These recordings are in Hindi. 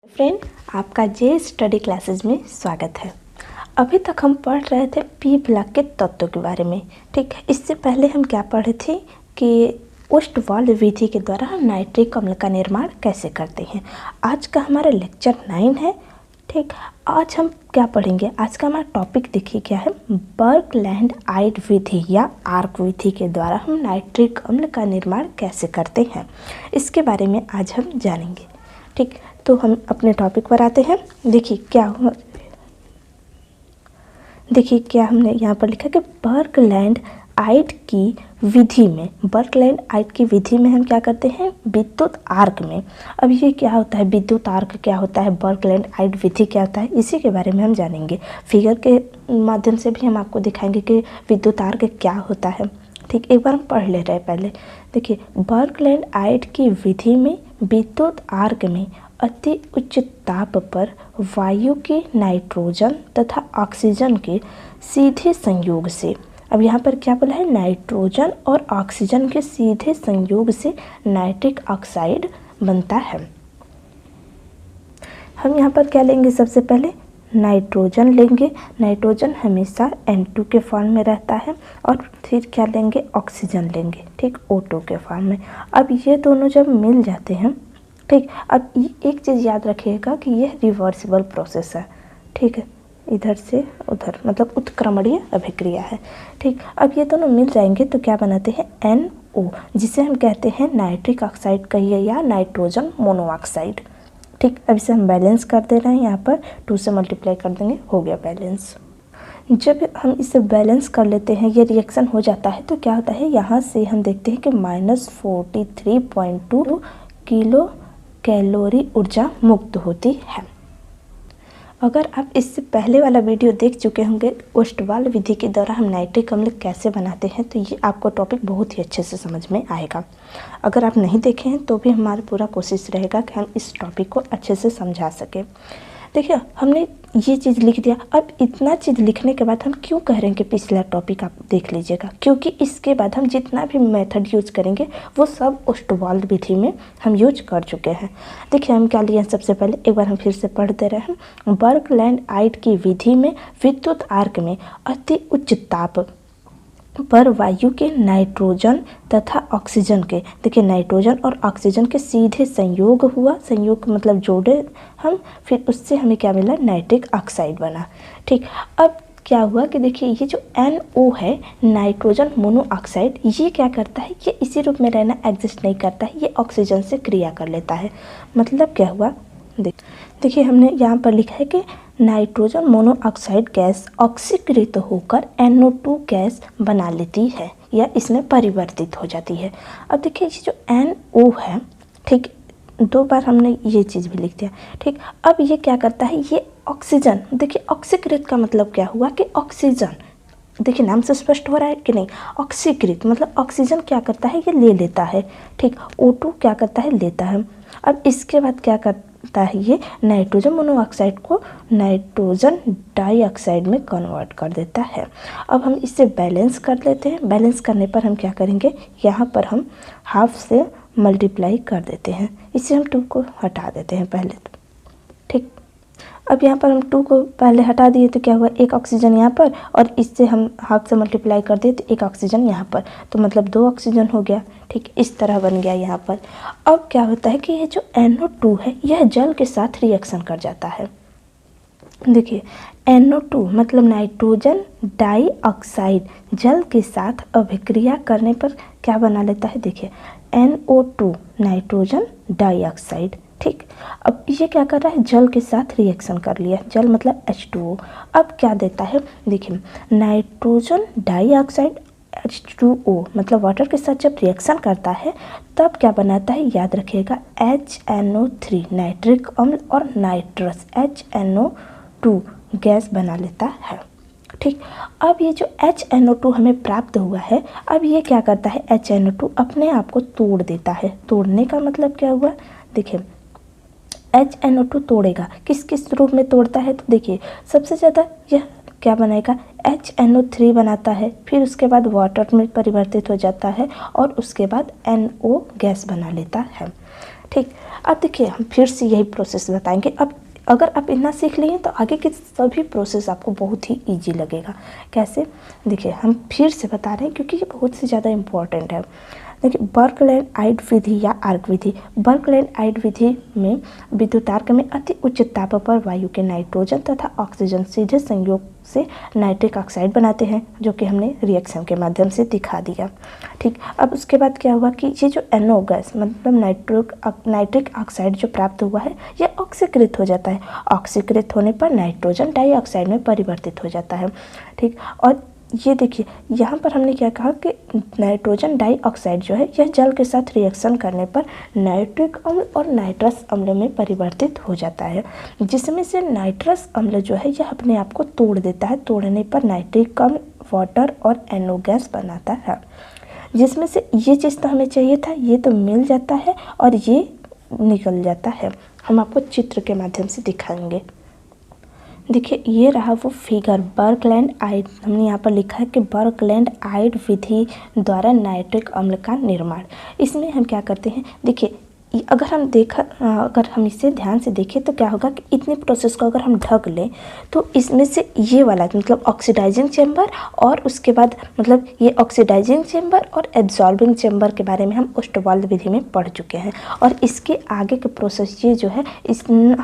फ्रेंड, आपका जे स्टडी क्लासेस में स्वागत है। अभी तक हम पढ़ रहे थे पी ब्लॉक के तत्वों के बारे में। ठीक, इससे पहले हम क्या पढ़े थे कि ओस्टवाल्ड विधि के द्वारा हम नाइट्रिक अम्ल का निर्माण कैसे करते हैं। आज का हमारा लेक्चर 9 है। ठीक, आज हम क्या पढ़ेंगे, आज का हमारा टॉपिक देखिए क्या है, बर्कलैंड आइड विधि या आर्क विधि के द्वारा हम नाइट्रिक अम्ल का निर्माण कैसे करते हैं, इसके बारे में आज हम जानेंगे। ठीक, तो हम अपने टॉपिक पर आते हैं। देखिए क्या हमने यहाँ पर लिखा कि बर्कलैंड आइड की विधि में, बर्कलैंड आइड की विधि में हम क्या करते हैं, विद्युत आर्क में। अब ये क्या होता है, विद्युत आर्क क्या होता है, बर्कलैंड आइड विधि क्या होता है, इसी के बारे में हम जानेंगे। फिगर के माध्यम से भी हम आपको दिखाएंगे कि विद्युत आर्क क्या होता है। ठीक, एक बार हम पढ़ ले रहे हैं पहले। देखिए, बर्कलैंड आइड की विधि में विद्युत आर्क में अति उच्च ताप पर वायु के नाइट्रोजन तथा ऑक्सीजन के सीधे संयोग से, अब यहाँ पर क्या बोला है, नाइट्रोजन और ऑक्सीजन के सीधे संयोग से नाइट्रिक ऑक्साइड बनता है। हम यहाँ पर क्या लेंगे, सबसे पहले नाइट्रोजन लेंगे। नाइट्रोजन हमेशा N2 के फॉर्म में रहता है और फिर क्या लेंगे, ऑक्सीजन लेंगे। ठीक, O2 के फॉर्म में। अब ये दोनों जब मिल जाते हैं, ठीक, अब एक चीज़ याद रखिएगा कि यह रिवर्सिबल प्रोसेस है। ठीक है, इधर से उधर मतलब उत्क्रमणीय अभिक्रिया है। ठीक, अब ये दोनों मिल जाएंगे तो क्या बनाते हैं, NO, जिसे हम कहते हैं नाइट्रिक ऑक्साइड कहिए या नाइट्रोजन मोनोऑक्साइड। ठीक, अब इसे हम बैलेंस कर दे रहे हैं, यहाँ पर 2 से मल्टीप्लाई कर देंगे, हो गया बैलेंस। जब हम इसे बैलेंस कर लेते हैं, ये रिएक्शन हो जाता है तो क्या होता है, यहाँ से हम देखते हैं कि -43.2 किलो कैलोरी ऊर्जा मुक्त होती है। अगर आप इससे पहले वाला वीडियो देख चुके होंगे, ओस्टवाल्ड विधि के द्वारा हम नाइट्रिक अम्ल कैसे बनाते हैं, तो ये आपको टॉपिक बहुत ही अच्छे से समझ में आएगा। अगर आप नहीं देखे हैं तो भी हमारा पूरा कोशिश रहेगा कि हम इस टॉपिक को अच्छे से समझा सकें। देखिए, हमने ये चीज़ लिख दिया। अब इतना चीज़ लिखने के बाद हम क्यों कह रहे हैं कि पिछला टॉपिक आप देख लीजिएगा, क्योंकि इसके बाद हम जितना भी मेथड यूज करेंगे वो सब ओस्टवाल्ड विधि में हम यूज कर चुके हैं। देखिए, हम क्या लिए हैं, सबसे पहले एक बार हम फिर से पढ़ दे रहे हैं। बर्कलैंड आइड की विधि में विद्युत आर्क में अति उच्च ताप पर वायु के नाइट्रोजन तथा ऑक्सीजन के, देखिए नाइट्रोजन और ऑक्सीजन के सीधे संयोग हुआ, संयोग मतलब जोड़े हम, फिर उससे हमें क्या मिला, नाइट्रिक ऑक्साइड बना। ठीक, अब क्या हुआ कि देखिए ये जो NO है, नाइट्रोजन मोनोऑक्साइड, ये क्या करता है, ये इसी रूप में रहना एग्जिस्ट नहीं करता है, ये ऑक्सीजन से क्रिया कर लेता है। मतलब क्या हुआ, देखिए हमने यहाँ पर लिखा है कि नाइट्रोजन मोनोऑक्साइड गैस ऑक्सीकृत होकर NO2 गैस बना लेती है या इसमें परिवर्तित हो जाती है। अब देखिए ये जो NO है, ठीक, 2 बार हमने ये चीज़ भी लिख दिया। ठीक, अब ये क्या करता है, ये ऑक्सीजन, देखिए ऑक्सीकृत का मतलब क्या हुआ कि ऑक्सीजन, देखिए नाम से स्पष्ट हो रहा है कि नहीं, ऑक्सीकृत मतलब ऑक्सीजन क्या करता है, ये ले लेता है। ठीक, O2 क्या करता है, लेता है। अब इसके बाद क्या करता है, ये नाइट्रोजन मोनोऑक्साइड को नाइट्रोजन डाइऑक्साइड में कन्वर्ट कर देता है। अब हम इसे बैलेंस कर लेते हैं। बैलेंस करने पर हम क्या करेंगे, यहाँ पर हम हाफ से मल्टीप्लाई कर देते हैं, इससे हम 2 को हटा देते हैं पहले तो। ठीक, अब यहाँ पर हम 2 को पहले हटा दिए तो क्या हुआ, एक ऑक्सीजन यहाँ पर और इससे हम हाफ से मल्टीप्लाई कर दिए तो एक ऑक्सीजन यहाँ पर, तो मतलब 2 ऑक्सीजन हो गया। ठीक, इस तरह बन गया यहाँ पर। अब क्या होता है कि ये जो NO2 है, यह जल के साथ रिएक्शन कर जाता है। देखिए NO2 मतलब नाइट्रोजन डाइऑक्साइड जल के साथ अभिक्रिया करने पर क्या बना लेता है, देखिए NO2 नाइट्रोजन डाइऑक्साइड। ठीक, अब ये क्या कर रहा है, जल के साथ रिएक्शन कर लिया, जल मतलब H2O। अब क्या देता है, देखिए नाइट्रोजन डाइऑक्साइड H2O मतलब वाटर के साथ जब रिएक्शन करता है तब क्या बनाता है, याद रखिएगा HNO3 नाइट्रिक अम्ल और नाइट्रस HNO2 गैस बना लेता है। ठीक, अब ये जो HNO2 हमें प्राप्त हुआ है, अब ये क्या करता है, HNO2 अपने आप को तोड़ देता है। तोड़ने का मतलब क्या हुआ, देखिए HNO2 तोड़ेगा, किस किस रूप में तोड़ता है, तो देखिए सबसे ज़्यादा यह क्या बनाएगा, HNO3 बनाता है, फिर उसके बाद वाटर में परिवर्तित हो जाता है और उसके बाद NO गैस बना लेता है। ठीक, अब देखिए हम फिर से यही प्रोसेस बताएंगे। अब अगर आप इतना सीख लिए तो आगे के सभी प्रोसेस आपको बहुत ही इजी लगेगा। कैसे, देखिए हम फिर से बता रहे हैं क्योंकि ये बहुत से ज़्यादा इम्पॉर्टेंट है। देखिए बर्कलैंड विधि या आर्क विधि। बर्कलैंड विधि में विद्युतार्क में अति उच्च ताप पर वायु के नाइट्रोजन तथा ऑक्सीजन सीधे संयोग से नाइट्रिक ऑक्साइड बनाते हैं, जो कि हमने रिएक्शन के माध्यम से दिखा दिया। ठीक, अब उसके बाद क्या हुआ कि ये जो NO गैस मतलब नाइट्रिक ऑक्साइड जो प्राप्त हुआ है यह ऑक्सीकृत हो जाता है। ऑक्सीकृत होने पर नाइट्रोजन डाइऑक्साइड में परिवर्तित हो जाता है। ठीक, और ये देखिए यहाँ पर हमने क्या कहा कि नाइट्रोजन डाइऑक्साइड जो है यह जल के साथ रिएक्शन करने पर नाइट्रिक अम्ल और नाइट्रस अम्ल में परिवर्तित हो जाता है, जिसमें से नाइट्रस अम्ल जो है यह अपने आप को तोड़ देता है। तोड़ने पर नाइट्रिक अम्ल वाटर और NO गैस बनाता है, जिसमें से ये चीज़ तो हमें चाहिए था, ये तो मिल जाता है और ये निकल जाता है। हम आपको चित्र के माध्यम से दिखाएंगे। देखिए ये रहा वो फिगर, बर्कलैंड आइड। हमने यहाँ पर लिखा है कि बर्कलैंड आइड विधि द्वारा नाइट्रिक अम्ल का निर्माण। इसमें हम क्या करते हैं, देखिए अगर हम इसे ध्यान से देखें तो क्या होगा कि इतने प्रोसेस को अगर हम ढक लें तो इसमें से ये वाला मतलब ऑक्सीडाइजिंग चैम्बर और उसके बाद मतलब ये ऑक्सीडाइजिंग चैम्बर और एब्जॉर्बिंग चैम्बर के बारे में हम ओस्टवाल्ड विधि में पढ़ चुके हैं, और इसके आगे के प्रोसेस ये जो है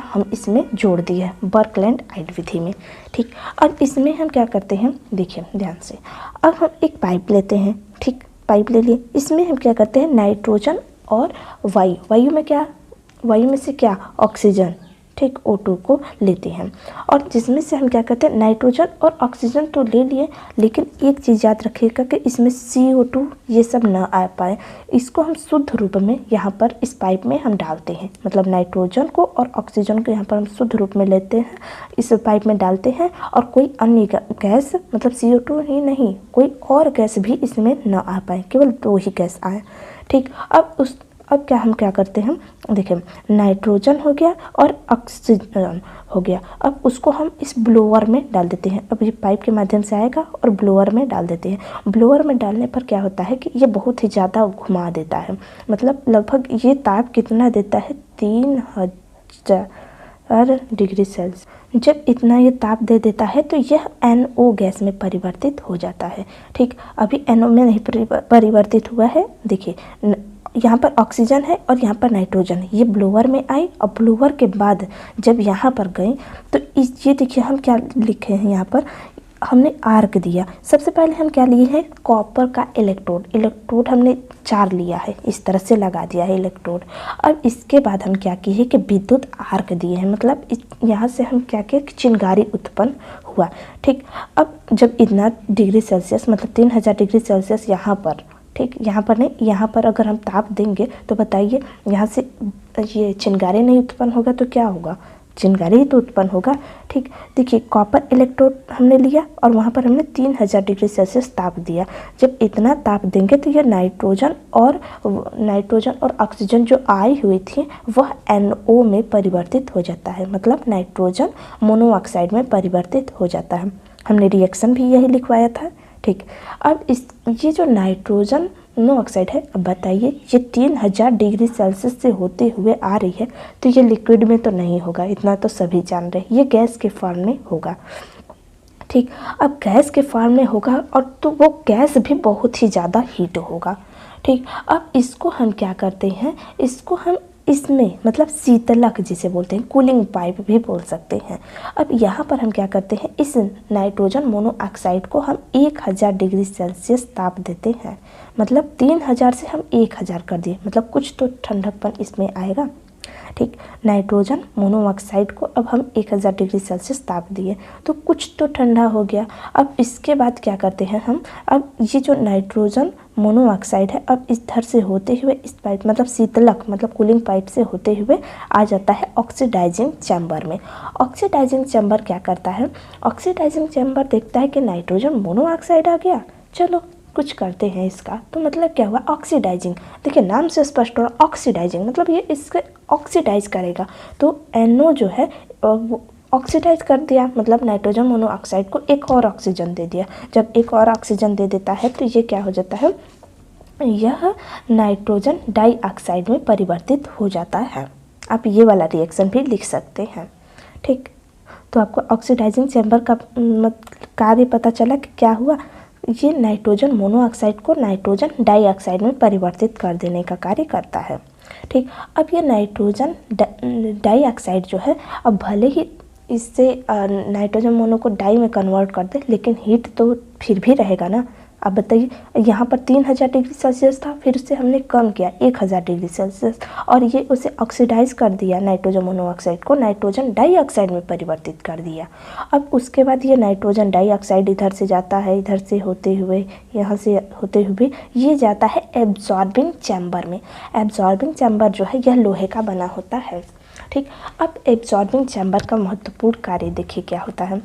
हम इसमें जोड़ दिए हैं बर्कलैंड आइड विधि में। ठीक, अब इसमें हम क्या करते हैं, देखिए ध्यान से। अब हम एक पाइप लेते हैं, ठीक, पाइप ले लिए। इसमें हम क्या करते हैं, नाइट्रोजन और वायु में से क्या, ऑक्सीजन, ठीक, O2 को लेते हैं। और जिसमें से हम क्या करते हैं, नाइट्रोजन और ऑक्सीजन तो ले लिए, लेकिन एक चीज़ याद रखिएगा कि इसमें CO2 ये सब ना आ पाए। इसको हम शुद्ध रूप में यहाँ पर इस पाइप में हम डालते हैं, मतलब नाइट्रोजन को और ऑक्सीजन को यहाँ पर हम शुद्ध रूप में लेते हैं, इस पाइप में डालते हैं, और कोई अन्य गैस मतलब CO2 ही नहीं, कोई और गैस भी इसमें ना आ पाए, केवल 2 ही गैस आए। ठीक, अब हम क्या करते हैं, देखिए नाइट्रोजन हो गया और ऑक्सीजन हो गया। अब उसको हम इस ब्लोअर में डाल देते हैं। अब ये पाइप के माध्यम से आएगा और ब्लोअर में डाल देते हैं। ब्लोअर में डालने पर क्या होता है कि ये बहुत ही ज़्यादा घुमा देता है, मतलब लगभग ये ताप कितना देता है, 3000 डिग्री सेल्सियस। जब इतना ये ताप दे देता है तो यह NO गैस में परिवर्तित हो जाता है। ठीक, अभी NO में नहीं परिवर्तित हुआ है। देखिए यहाँ पर ऑक्सीजन है और यहाँ पर नाइट्रोजन है, ये ब्लोअर में आई और ब्लोअर के बाद जब यहाँ पर गए तो ये देखिए हम क्या लिखे हैं, यहाँ पर हमने आर्क दिया। सबसे पहले हम क्या लिए हैं, कॉपर का इलेक्ट्रोड हमने 4 लिया है, इस तरह से लगा दिया है इलेक्ट्रोड। अब इसके बाद हम क्या किए कि विद्युत आर्क दिए हैं, मतलब यहाँ से हम क्या किए, चिंगारी उत्पन्न हुआ। ठीक, अब जब इतना डिग्री सेल्सियस मतलब 3000 डिग्री सेल्सियस यहाँ पर, ठीक, यहाँ पर नहीं, यहाँ पर अगर हम ताप देंगे तो बताइए यहाँ से ये चिंगारी नहीं उत्पन्न होगा तो क्या होगा, चिंगारी ही तो उत्पन्न होगा। ठीक, देखिए कॉपर इलेक्ट्रोड हमने लिया और वहाँ पर हमने 3000 डिग्री सेल्सियस ताप दिया। जब इतना ताप देंगे तो यह नाइट्रोजन और ऑक्सीजन जो आई हुई थी वह NO में परिवर्तित हो जाता है, मतलब नाइट्रोजन मोनोऑक्साइड में परिवर्तित हो जाता है। हमने रिएक्शन भी यही लिखवाया था। ठीक, अब ये जो नाइट्रोजन मोनोऑक्साइड है, अब बताइए ये 3000 डिग्री सेल्सियस से होते हुए आ रही है तो ये लिक्विड में तो नहीं होगा, इतना तो सभी जान रहे हैं, ये गैस के फॉर्म में होगा। ठीक, अब गैस के फॉर्म में होगा और तो वो गैस भी बहुत ही ज़्यादा हीट होगा। ठीक, अब इसको हम क्या करते हैं, इसको हम इसमें मतलब शीतलक जिसे बोलते हैं, कूलिंग पाइप भी बोल सकते हैं। अब यहाँ पर हम क्या करते हैं, इस नाइट्रोजन मोनोऑक्साइड को हम 1000 डिग्री सेल्सियस ताप देते हैं, मतलब 3000 से हम 1000 कर दिए, मतलब कुछ तो ठंडकपन इसमें आएगा। ठीक, नाइट्रोजन मोनोऑक्साइड को अब हम 1000 डिग्री सेल्सियस ताप दिए तो कुछ तो ठंडा हो गया। अब इसके बाद क्या करते हैं हम, अब ये जो नाइट्रोजन मोनोऑक्साइड है अब इधर से होते हुए इस पाइप मतलब शीतलक मतलब कूलिंग पाइप से होते हुए आ जाता है ऑक्सीडाइजिंग चैम्बर में। ऑक्सीडाइजिंग चैम्बर क्या करता है, ऑक्सीडाइजिंग चैम्बर देखता है कि नाइट्रोजन मोनोऑक्साइड आ गया, चलो कुछ करते हैं इसका। तो मतलब क्या हुआ, ऑक्सीडाइजिंग। देखिए नाम से स्पष्ट हो रहा, ऑक्सीडाइजिंग मतलब ये इसके ऑक्सीडाइज करेगा। तो NO जो है वो ऑक्सीडाइज कर दिया, मतलब नाइट्रोजन मोनोऑक्साइड को एक और ऑक्सीजन दे दिया। जब एक और ऑक्सीजन दे देता है तो ये क्या हो जाता है, यह नाइट्रोजन डाइऑक्साइड में परिवर्तित हो जाता है। आप ये वाला रिएक्शन भी लिख सकते हैं। ठीक, तो आपको ऑक्सीडाइजिंग चैम्बर का कार्य पता चला कि क्या हुआ। ये नाइट्रोजन मोनोऑक्साइड को नाइट्रोजन डाइऑक्साइड में परिवर्तित कर देने का कार्य करता है। ठीक, अब ये नाइट्रोजन डाइऑक्साइड जो है, अब भले ही इससे नाइट्रोजन मोनो को डाई में कन्वर्ट कर दे, लेकिन हीट तो फिर भी रहेगा ना। अब बताइए, यहाँ पर 3000 डिग्री सेल्सियस था, फिर उससे हमने कम किया 1000 डिग्री सेल्सियस, और ये उसे ऑक्सीडाइज कर दिया, नाइट्रोजन मोनोऑक्साइड को नाइट्रोजन डाइऑक्साइड में परिवर्तित कर दिया। अब उसके बाद ये नाइट्रोजन डाइऑक्साइड इधर से जाता है, इधर से होते हुए, यहाँ से होते हुए ये जाता है एब्जॉर्बिंग चैम्बर में। एब्जॉर्बिंग चैम्बर जो है यह लोहे का बना होता है। ठीक, अब एब्जॉर्बिंग चैम्बर का महत्वपूर्ण कार्य देखिए क्या होता है।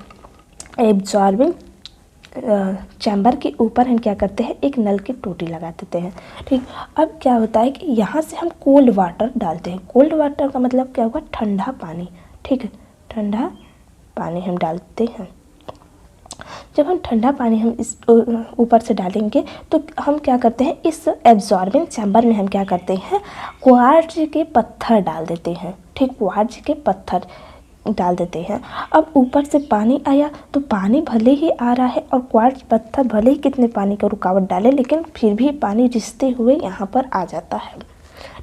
एब्जॉर्बिंग चैम्बर के ऊपर हम क्या करते हैं, एक नल की टोटी लगा देते हैं। ठीक, अब क्या होता है कि यहाँ से हम कोल्ड वाटर डालते हैं। कोल्ड वाटर का मतलब क्या होगा, ठंडा पानी। ठीक है, ठंडा पानी हम डालते हैं। जब हम ठंडा पानी हम इस ऊपर से डालेंगे तो हम क्या करते हैं, इस एब्जॉर्बिंग चैम्बर में हम क्या करते हैं, क्वार्ट्ज के पत्थर डाल देते हैं। ठीक, क्वार्ट्ज के पत्थर डाल देते हैं। अब ऊपर से पानी आया तो पानी भले ही आ रहा है और क्वार्ट्ज पत्थर भले ही कितने पानी का रुकावट डाले, लेकिन फिर भी पानी रिसते हुए यहाँ पर आ जाता है।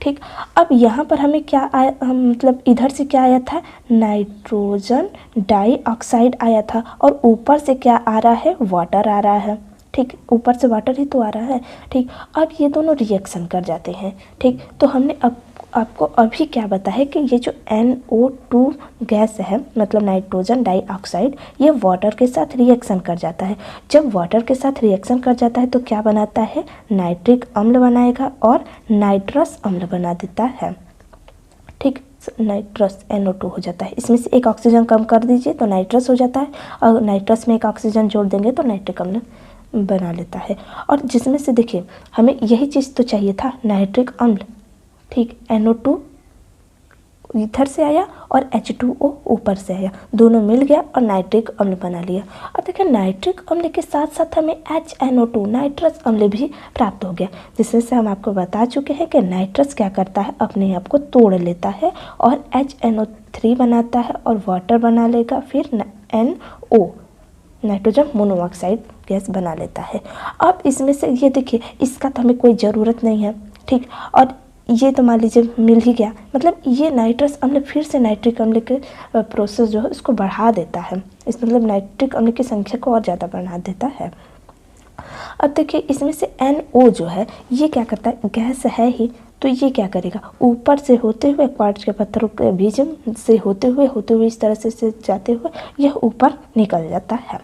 ठीक, अब यहाँ पर हमें क्या आया, मतलब इधर से क्या आया था, नाइट्रोजन डाइऑक्साइड आया था, और ऊपर से क्या आ रहा है, वाटर आ रहा है। ठीक, ऊपर से वाटर ही तो आ रहा है। ठीक, अब ये दोनों रिएक्शन कर जाते हैं। ठीक, तो हमने अब आपको अभी क्या बताया कि ये जो NO2 गैस है, मतलब नाइट्रोजन डाइऑक्साइड, ये वाटर के साथ रिएक्शन कर जाता है। जब वाटर के साथ रिएक्शन कर जाता है तो क्या बनाता है, नाइट्रिक अम्ल बनाएगा और नाइट्रस अम्ल बना देता है। ठीक, नाइट्रस NO2 हो जाता है। इसमें से एक ऑक्सीजन कम कर दीजिए तो नाइट्रस हो जाता है, और नाइट्रस में एक ऑक्सीजन जोड़ देंगे तो नाइट्रिक अम्ल बना लेता है। और जिसमें से देखिए हमें यही चीज़ तो चाहिए था, नाइट्रिक अम्ल। ठीक, NO2 इधर से आया और H2O ऊपर से आया, दोनों मिल गया और नाइट्रिक अम्ल बना लिया। और देखिए नाइट्रिक अम्ल के साथ साथ हमें HNO2 नाइट्रस अम्ल भी प्राप्त हो गया, जिसमें से हम आपको बता चुके हैं कि नाइट्रस क्या करता है, अपने आप को तोड़ लेता है और HNO3 बनाता है और वाटर बना लेगा, फिर NO नाइट्रोजन मोनोऑक्साइड गैस बना लेता है। अब इसमें से ये देखिए, इसका तो हमें कोई ज़रूरत नहीं है। ठीक, और ये तो मान लीजिए मिल ही गया, मतलब ये नाइट्रस अम्ल फिर से नाइट्रिक अम्ल के प्रोसेस जो है उसको बढ़ा देता है। इस मतलब नाइट्रिक अम्ल की संख्या को और ज़्यादा बढ़ा देता है। अब देखिए इसमें से NO जो है ये क्या करता है, गैस है ही, तो ये क्या करेगा, ऊपर से होते हुए क्वार्ट्ज के पत्थरों के बीच से होते हुए इस तरह से जाते हुए यह ऊपर निकल जाता है।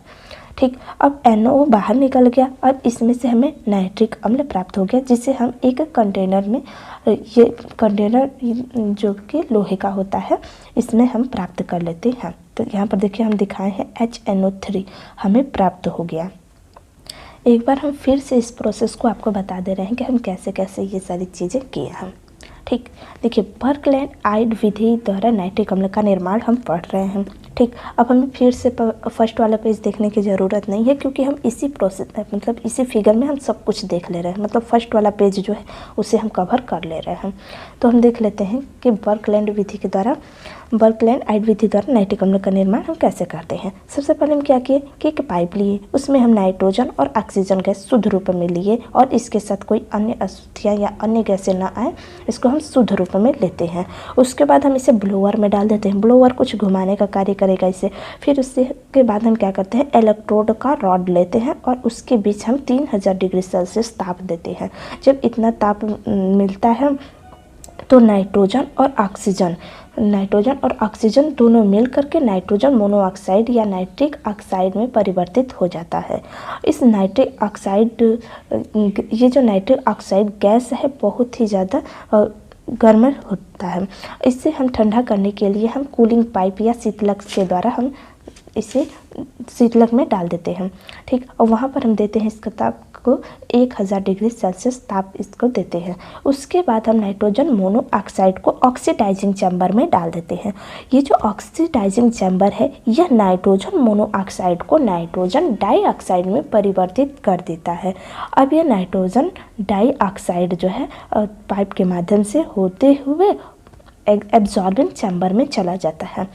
ठीक, अब NO बाहर निकल गया और इसमें से हमें नाइट्रिक अम्ल प्राप्त हो गया, जिसे हम एक कंटेनर में, ये कंटेनर जो कि लोहे का होता है, इसमें हम प्राप्त कर लेते हैं। तो यहाँ पर देखिए हम दिखाए हैं HNO3 हमें प्राप्त हो गया। एक बार हम फिर से इस प्रोसेस को आपको बता दे रहे हैं कि हम कैसे कैसे ये सारी चीज़ें किए हम। ठीक, देखिए बर्कलैंड आइड विधि द्वारा नाइट्रिक अम्ल का निर्माण हम पढ़ रहे हैं। ठीक, अब हमें फिर से फर्स्ट वाला पेज देखने की ज़रूरत नहीं है, क्योंकि हम इसी प्रोसेस मतलब इसी फिगर में हम सब कुछ देख ले रहे हैं, मतलब फर्स्ट वाला पेज जो है उसे हम कवर कर ले रहे हैं। तो हम देख लेते हैं कि बर्कलैंड विधि के द्वारा, बर्कलैंड आइड विधि द्वारा नाइट्रिक अम्ल का निर्माण हम कैसे करते हैं। सबसे पहले हम क्या किए कि एक पाइप लिए, उसमें हम नाइट्रोजन और ऑक्सीजन गैस शुद्ध रूप में लिए, और इसके साथ कोई अन्य अशुद्धियाँ या अन्य गैसें ना आए, इसको हम शुद्ध रूप में लेते हैं। उसके बाद हम इसे ब्लोअर में डाल देते हैं, ब्लोअर कुछ घुमाने का कार्य करेगा इसे। फिर उससे के बाद हम क्या करते हैं, इलेक्ट्रोड का रॉड लेते हैं और उसके बीच हम 3000 डिग्री सेल्सियस ताप देते हैं। जब इतना ताप मिलता है तो नाइट्रोजन और ऑक्सीजन दोनों मिल करके नाइट्रोजन मोनोऑक्साइड या नाइट्रिक ऑक्साइड में परिवर्तित हो जाता है। इस नाइट्रिक ऑक्साइड, ये जो नाइट्रिक ऑक्साइड गैस है बहुत ही ज़्यादा गर्म होता है। इससे हम ठंडा करने के लिए हम कूलिंग पाइप या शीतलक के द्वारा हम इसे शीतलक में डाल देते हैं, ठीक। और वहाँ पर हम देते हैं इसका ताप को 1000 डिग्री सेल्सियस ताप इसको देते हैं। उसके बाद हम नाइट्रोजन मोनोऑक्साइड को ऑक्सीडाइजिंग चैम्बर में डाल देते हैं। ये जो ऑक्सीडाइजिंग चैम्बर है यह नाइट्रोजन मोनोऑक्साइड को नाइट्रोजन डाइऑक्साइड में परिवर्तित कर देता है। अब यह नाइट्रोजन डाइऑक्साइड जो है पाइप के माध्यम से होते हुए एब्जॉर्बिंग चैम्बर में चला जाता है।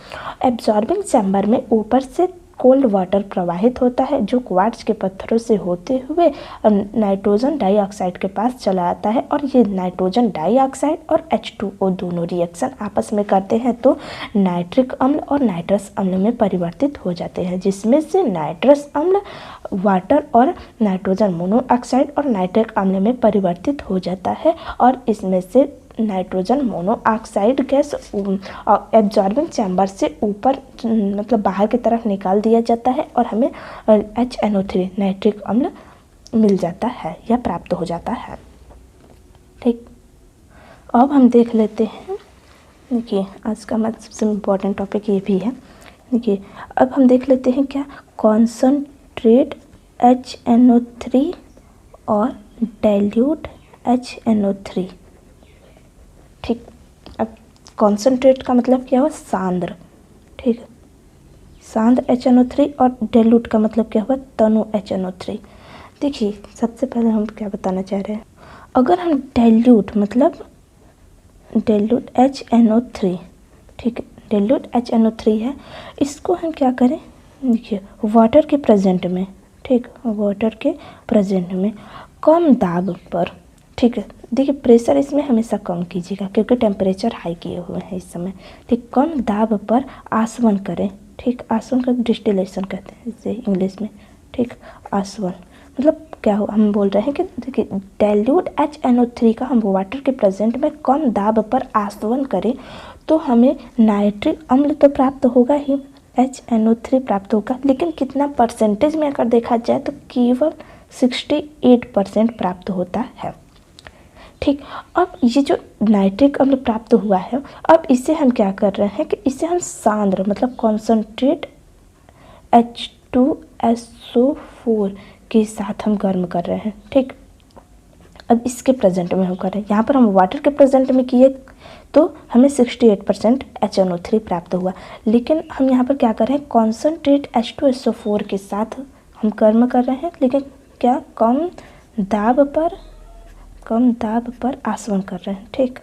एब्जॉर्बिंग चैम्बर में ऊपर से कोल्ड वाटर प्रवाहित होता है जो क्वार्ट्ज के पत्थरों से होते हुए नाइट्रोजन डाइऑक्साइड के पास चला आता है, और ये नाइट्रोजन डाइऑक्साइड और H2O दोनों रिएक्शन आपस में करते हैं तो नाइट्रिक अम्ल और नाइट्रस अम्ल में परिवर्तित हो जाते हैं, जिसमें से नाइट्रस अम्ल वाटर और नाइट्रोजन मोनोऑक्साइड और नाइट्रिक अम्ल में परिवर्तित हो जाता है, और इसमें से nitrogen monoxide gas absorbing chamber से ऊपर मतलब बाहर की तरफ निकाल दिया जाता है और हमें HNO3 नाइट्रिक अम्ल मिल जाता है या प्राप्त हो जाता है, ठीक। अब हम देख लेते हैं, देखिए आज का हमारा सबसे इम्पोर्टेंट टॉपिक ये भी है। देखिए अब हम देख लेते हैं क्या कॉन्सनट्रेट HNO3 और डाइल्यूट HNO3, ठीक। अब कॉन्सनट्रेट का मतलब क्या हुआ, सांद्र, ठीक है, सांद्र HNO3, और डाइल्यूट का मतलब क्या हुआ, तनु HNO3। देखिए सबसे पहले हम क्या बताना चाह रहे हैं, अगर हम डाइल्यूट मतलब डाइल्यूट HNO3, ठीक है, डाइल्यूट HNO3 है, इसको हम क्या करें, देखिए वाटर के प्रेजेंट में, ठीक, वाटर के प्रेजेंट में कम दाब पर, ठीक है, देखिए प्रेशर इसमें हमेशा कम कीजिएगा क्योंकि टेम्परेचर हाई किए हुए हैं इस समय, ठीक, कम दाब पर आसवन करें, ठीक, आसवन का डिस्टिलेशन कहते हैं इसे इंग्लिश में, ठीक, आसवन मतलब क्या हो, हम बोल रहे हैं कि देखिए डाइल्यूट HNO3 का हम वाटर के प्रेजेंट में कम दाब पर आसवन करें तो हमें नाइट्रिक अम्ल तो प्राप्त होगा ही, HNO3 प्राप्त होगा, लेकिन कितना परसेंटेज में अगर देखा जाए तो केवल 68% प्राप्त होता है, ठीक। अब ये जो नाइट्रिक अम्ल प्राप्त हुआ है, अब इसे हम क्या कर रहे हैं कि इसे हम सांद्र मतलब कॉन्सनट्रेट H2SO4 के साथ हम गर्म कर रहे हैं, ठीक। अब इसके प्रेजेंट में हम कर रहे हैं, यहाँ पर हम वाटर के प्रेजेंट में किए तो हमें 68% HNO3 प्राप्त हुआ, लेकिन हम यहाँ पर क्या कर रहे हैं, कॉन्सनट्रेट H2SO4 के साथ हम गर्म कर रहे हैं, लेकिन क्या कम दाब पर आसवन कर रहे हैं, ठीक,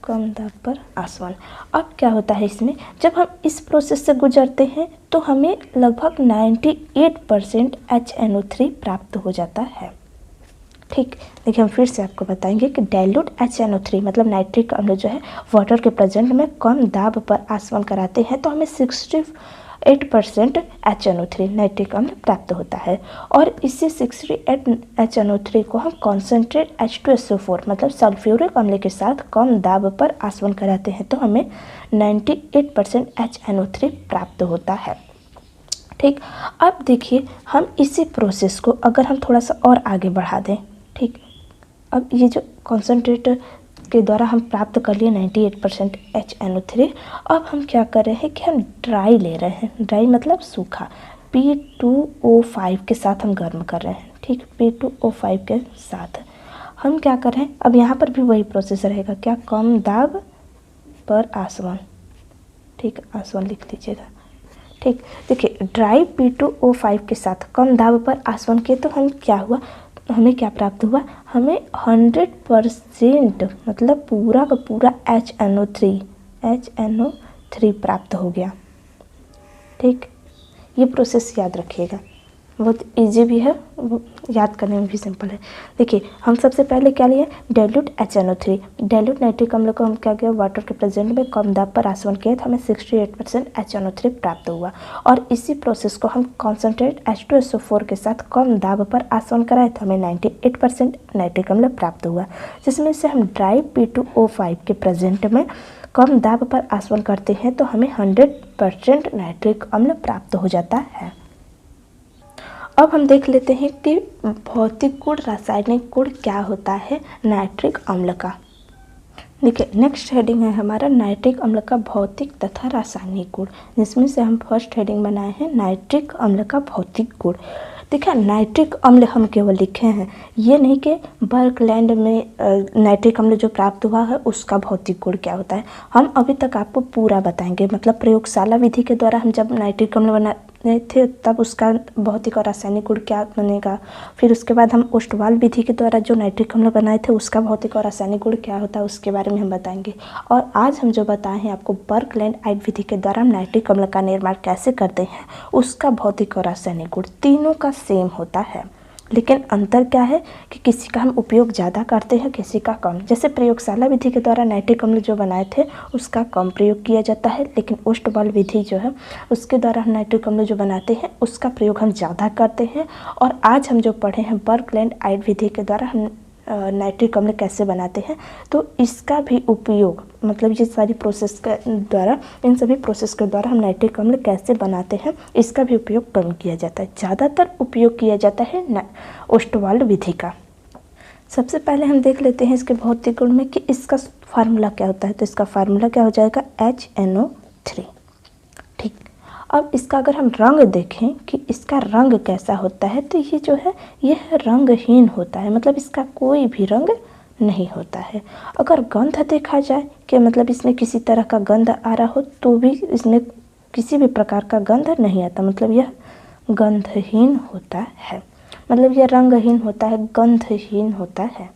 कम दाब पर आसवन। अब क्या होता है इसमें, जब हम इस प्रोसेस से गुजरते हैं तो हमें लगभग 98% HNO3 प्राप्त हो जाता है, ठीक। देखिए हम फिर से आपको बताएंगे कि डाइल्यूट HNO3 मतलब नाइट्रिक अम्ल जो है वाटर के प्रेजेंट में कम दाब पर आसवन कराते हैं तो हमें 68% HNO3 नाइट्रिक अम्ल प्राप्त होता है, और इसी 68 HNO3 को हम कॉन्सनट्रेट H2SO4 मतलब सल्फ्यूरिक अम्ल के साथ कम दाब पर आसवन कराते हैं तो हमें 98% HNO3 प्राप्त होता है, ठीक। अब देखिए हम इसी प्रोसेस को अगर हम थोड़ा सा और आगे बढ़ा दें, ठीक, अब ये जो कॉन्सनट्रेट के द्वारा हम प्राप्त कर लिए 98% HNO3, अब हम क्या कर रहे हैं कि हम ड्राई ले रहे हैं, ड्राई मतलब सूखा, P2O5 के साथ हम गर्म कर रहे हैं, ठीक, P2O5 के साथ हम क्या कर रहे हैं, अब यहाँ पर भी वही प्रोसेस रहेगा, क्या कम दाब पर आसवन, ठीक, आसवन लिख लीजिएगा, ठीक। देखिए ड्राई P2O5 के साथ कम दाब पर आसवन किए तो हम क्या हुआ, हमें क्या प्राप्त हुआ, हमें 100% मतलब पूरा का पूरा HNO3 प्राप्त हो गया, ठीक। ये प्रोसेस याद रखिएगा, बहुत इजी भी है, वो याद करने में भी सिंपल है। देखिए हम सबसे पहले क्या लिए, डाइल्यूट HNO3, डाइल्यूट नाइट्रिक अम्ल को हम क्या किया, वाटर के प्रेजेंट में कम दाब पर आसवन किए तो हमें 68% HNO3 प्राप्त हुआ, और इसी प्रोसेस को हम कॉन्सनट्रेट H2SO4 के साथ कम दाब पर आसवन कराए तो हमें 98% नाइट्रिक अम्ल प्राप्त हुआ, जिसमें से हम ड्राई P2O5 के प्रेजेंट में कम दाब पर आसवन करते हैं तो हमें 100% नाइट्रिक अम्ल प्राप्त हो जाता है। अब हम देख लेते हैं कि भौतिक गुण रासायनिक गुण क्या होता है नाइट्रिक अम्ल का, देखिए नेक्स्ट हेडिंग है हमारा नाइट्रिक अम्ल का भौतिक तथा रासायनिक गुण, जिसमें से हम फर्स्ट हेडिंग बनाए हैं नाइट्रिक अम्ल का भौतिक गुण। देखिए नाइट्रिक अम्ल हम केवल लिखे हैं, ये नहीं कि बर्कलैंड में नाइट्रिक अम्ल जो प्राप्त हुआ है उसका भौतिक गुण क्या होता है। हम अभी तक आपको पूरा बताएंगे, मतलब प्रयोगशाला विधि के द्वारा हम जब नाइट्रिक अम्ल बनाए थे तब उसका भौतिक और रासायनिक गुण क्या बनेगा, फिर उसके बाद हम ओस्टवाल विधि के द्वारा जो नाइट्रिक अम्ल बनाए थे उसका भौतिक और रासायनिक गुण क्या होता है उसके बारे में हम बताएंगे। और आज हम जो बताए हैं आपको बर्कलैंड आइट विधि के द्वारा हम नाइट्रिक अम्ल का निर्माण कैसे करते हैं, उसका भौतिक और रासायनिक गुण तीनों का सेम होता है, लेकिन अंतर क्या है कि किसी का हम उपयोग ज़्यादा करते हैं, किसी का कम। जैसे प्रयोगशाला विधि के द्वारा नाइट्रिक अम्ल जो बनाए थे उसका कम प्रयोग किया जाता है, लेकिन ओस्टवाल विधि जो है उसके द्वारा हम नाइट्रिक अम्ल जो बनाते हैं उसका प्रयोग हम ज़्यादा करते हैं। और आज हम जो पढ़े हैं बर्कलैंड आइट विधि के द्वारा हम नाइट्रिक अम्ल कैसे बनाते हैं, तो इसका भी उपयोग, मतलब ये सारी प्रोसेस के द्वारा, इन सभी प्रोसेस के द्वारा हम नाइट्रिक अम्ल कैसे बनाते हैं इसका भी उपयोग कम किया जाता है। ज़्यादातर उपयोग किया जाता है ओस्टवाल विधि का। सबसे पहले हम देख लेते हैं इसके भौतिक गुण में कि इसका फार्मूला क्या होता है। तो इसका फार्मूला क्या हो जाएगा HNO3। ठीक, अब इसका अगर हम रंग देखें कि इसका रंग कैसा होता है, तो ये जो है यह रंगहीन होता है, मतलब इसका कोई भी रंग नहीं होता है। अगर गंध देखा जाए कि मतलब इसमें किसी तरह का गंध आ रहा हो तो भी इसमें किसी भी प्रकार का गंध नहीं आता, मतलब यह गंधहीन होता है, मतलब यह रंगहीन होता है, गंधहीन होता है।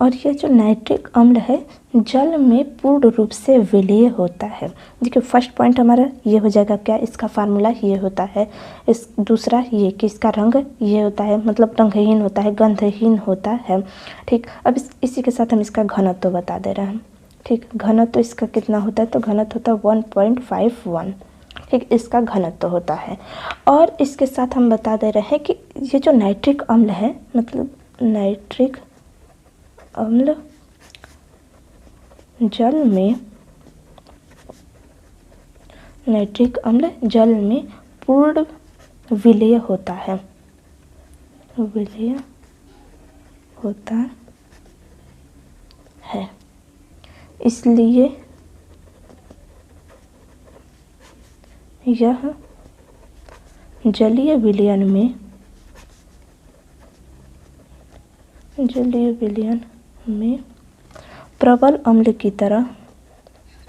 और यह जो नाइट्रिक अम्ल है जल में पूर्ण रूप से विलीय होता है। देखिए फर्स्ट पॉइंट हमारा ये हो जाएगा क्या, इसका फार्मूला ये होता है। इस दूसरा ये कि इसका रंग ये होता है, मतलब रंगहीन होता है, गंधहीन होता है। ठीक, अब इसी के साथ हम इसका घनत्व बता दे रहे हैं। ठीक, घनत्व इसका कितना होता है, तो घनत्व होता है 1.51। ठीक, इसका घनत्व होता है। और इसके साथ हम बता दे रहे हैं कि ये जो नाइट्रिक अम्ल है, मतलब नाइट्रिक अम्ल जल में, नाइट्रिक अम्ल जल में पूर्ण विलीय होता है, विलीय होता है, इसलिए यह जलीय विलयन में, जलीय विलयन में प्रबल अम्ल की तरह,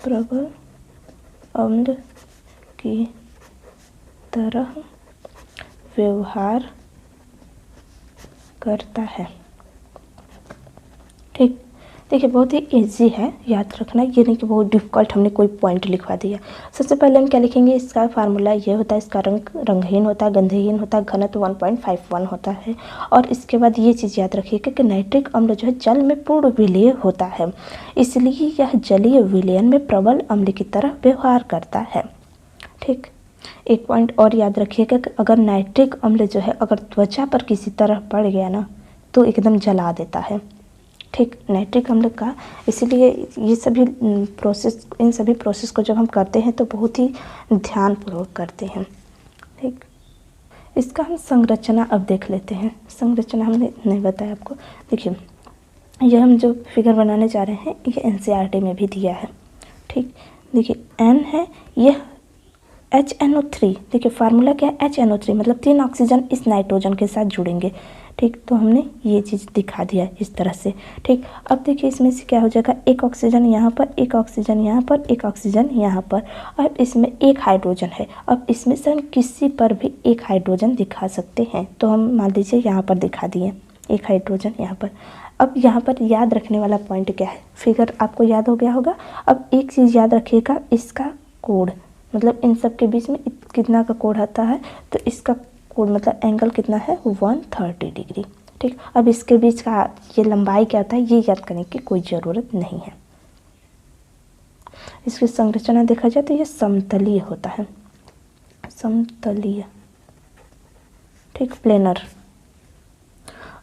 प्रबल अम्ल की तरह व्यवहार करता है। ठीक, देखिए बहुत ही इजी है याद रखना, ये नहीं कि बहुत डिफ़िकल्ट हमने कोई पॉइंट लिखवा दिया। सबसे पहले हम क्या लिखेंगे, इसका फार्मूला ये होता है, इसका रंग रंगहीन होता है, गंधहीन होता है, घनत्व 1.51 होता है। और इसके बाद ये चीज़ याद रखिएगा कि नाइट्रिक अम्ल जो है जल में पूर्ण विलीय होता है, इसलिए यह जलीय विलयन में प्रबल अम्ल की तरह व्यवहार करता है। ठीक, एक पॉइंट और याद रखिएगा कि अगर नाइट्रिक अम्ल जो है अगर त्वचा पर किसी तरह पड़ गया ना तो एकदम जला देता है। ठीक, नाइट्रिक अम्ल का, इसीलिए ये सभी प्रोसेस, इन सभी प्रोसेस को जब हम करते हैं तो बहुत ही ध्यानपूर्वक करते हैं। ठीक, इसका हम संरचना अब देख लेते हैं। संरचना हमने नहीं बताया आपको। देखिए यह हम जो फिगर बनाने जा रहे हैं ये NCERT में भी दिया है। ठीक, देखिए N है, यह HNO3, देखिए फार्मूला क्या है HNO3, मतलब 3 ऑक्सीजन इस नाइट्रोजन के साथ जुड़ेंगे। ठीक, तो हमने ये चीज़ दिखा दिया इस तरह से। ठीक, अब देखिए इसमें से क्या हो जाएगा, एक ऑक्सीजन यहाँ पर, एक ऑक्सीजन यहाँ पर, एक ऑक्सीजन यहाँ पर, और इसमें एक हाइड्रोजन है। अब इसमें से हम किसी पर भी एक हाइड्रोजन दिखा सकते हैं, तो हम मान लीजिए यहाँ पर दिखा दिए एक हाइड्रोजन यहाँ पर। अब यहाँ पर याद रखने वाला पॉइंट क्या है, फिगर आपको याद हो गया होगा। अब एक चीज़ याद रखिएगा, इसका कोड, मतलब इन सब के बीच में कितना का कोड आता है, तो इसका कोड मतलब एंगल कितना है 130 डिग्री। ठीक, अब इसके बीच का ये लंबाई क्या होता है ये याद करने की कोई ज़रूरत नहीं है। इसकी संरचना देखा जाए तो ये समतलीय होता है, समतलीय। ठीक, प्लेनर।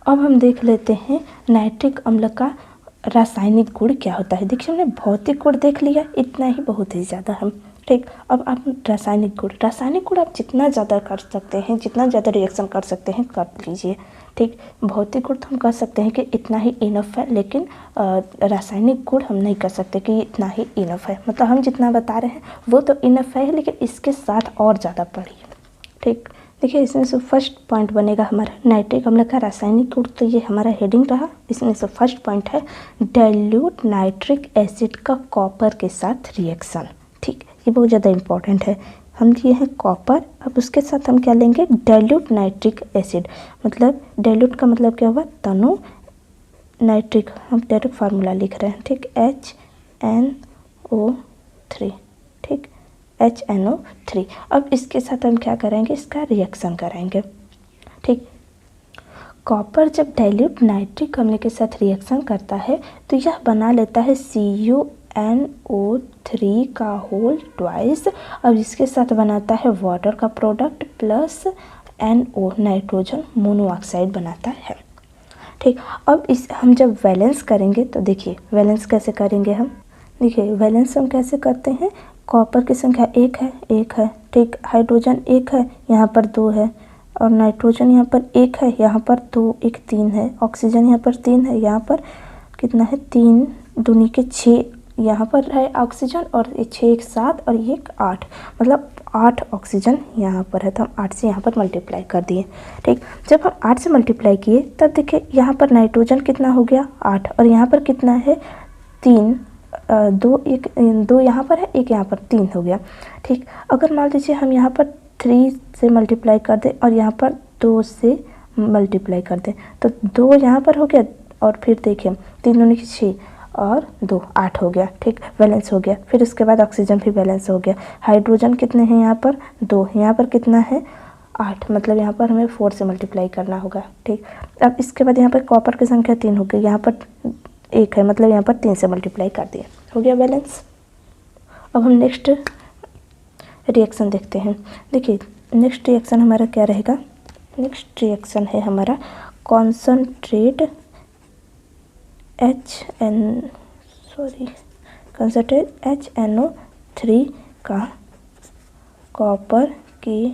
अब हम देख लेते हैं नाइट्रिक अम्ल का रासायनिक गुण क्या होता है। देखिए हमने भौतिक गुण देख लिया, इतना ही बहुत ही ज़्यादा हम ठीक, अब आप रासायनिक गुण आप जितना ज़्यादा कर सकते हैं, जितना ज़्यादा रिएक्शन कर सकते हैं कर लीजिए। ठीक, भौतिक गुण तो हम कह सकते हैं कि इतना ही इनफ है, लेकिन रासायनिक गुण हम नहीं कर सकते कि इतना ही इनफ है। मतलब हम जितना बता रहे हैं वो तो इनफ है, लेकिन इसके साथ और ज़्यादा पढ़िए। ठीक, देखिए इसमें से फर्स्ट पॉइंट बनेगा हमारा नाइट्रिक अम्ल का रासायनिक गुण, तो ये हमारा हेडिंग रहा। इसमें से फर्स्ट पॉइंट है डाइल्यूट नाइट्रिक एसिड का कॉपर के साथ रिएक्शन। ठीक, ये बहुत ज़्यादा इंपॉर्टेंट है। हम लिए हैं कॉपर, अब उसके साथ हम क्या लेंगे, डाइल्यूट नाइट्रिक एसिड। मतलब डाइल्यूट का मतलब क्या हुआ, तनु, नाइट्रिक हम डायरेक्ट फार्मूला लिख रहे हैं। ठीक, HNO3। ठीक, HNO3। अब इसके साथ हम क्या करेंगे, इसका रिएक्शन करेंगे। ठीक, कॉपर जब डाइल्यूट नाइट्रिक अम्ल के साथ रिएक्शन करता है तो यह बना लेता है CuNO3 का होल ट्वाइस। अब इसके साथ बनाता है वाटर का product plus NO nitrogen monoxide बनाता है। ठीक, अब इस हम जब वैलेंस करेंगे तो देखिए वैलेंस कैसे करेंगे हम। देखिए वैलेंस हम कैसे करते हैं, कॉपर की संख्या एक है। ठीक, हाइड्रोजन एक है, यहाँ पर 2 है, और नाइट्रोजन यहाँ पर एक है, यहाँ पर 2, 1 3 है। ऑक्सीजन यहाँ पर 3 है, यहाँ पर कितना है, 3 दूनी के 6 यहाँ पर है ऑक्सीजन, और 6 1 7 और 1 8, मतलब 8 ऑक्सीजन यहाँ पर है। तो हम 8 से यहाँ पर मल्टीप्लाई कर दिए। ठीक, जब हम 8 से मल्टीप्लाई किए तब देखिए यहाँ पर नाइट्रोजन कितना हो गया, 8, और यहाँ पर कितना है, 3, 2 यहाँ पर है, 1 यहाँ पर, 3 हो गया। ठीक, अगर मान लीजिए हम यहाँ पर 3 से मल्टीप्लाई कर दें और यहाँ पर 2 से मल्टीप्लाई कर दें तो 2 यहाँ पर हो गया, और फिर देखिए 3 दूनी की 6 और 2 8 हो गया। ठीक, बैलेंस हो गया। फिर उसके बाद ऑक्सीजन भी बैलेंस हो गया। हाइड्रोजन कितने हैं यहाँ पर, 2, यहाँ पर कितना है, 8, मतलब यहाँ पर हमें 4 से मल्टीप्लाई करना होगा। ठीक, अब इसके बाद यहाँ पर कॉपर की संख्या 3 हो गई, यहाँ पर 1 है, मतलब यहाँ पर 3 से मल्टीप्लाई कर दिया, हो गया बैलेंस। अब हम नेक्स्ट रिएक्शन देखते हैं। देखिए नेक्स्ट रिएक्शन हमारा क्या रहेगा, नेक्स्ट रिएक्शन है हमारा कॉन्सनट्रेट HNO3 का कॉपर के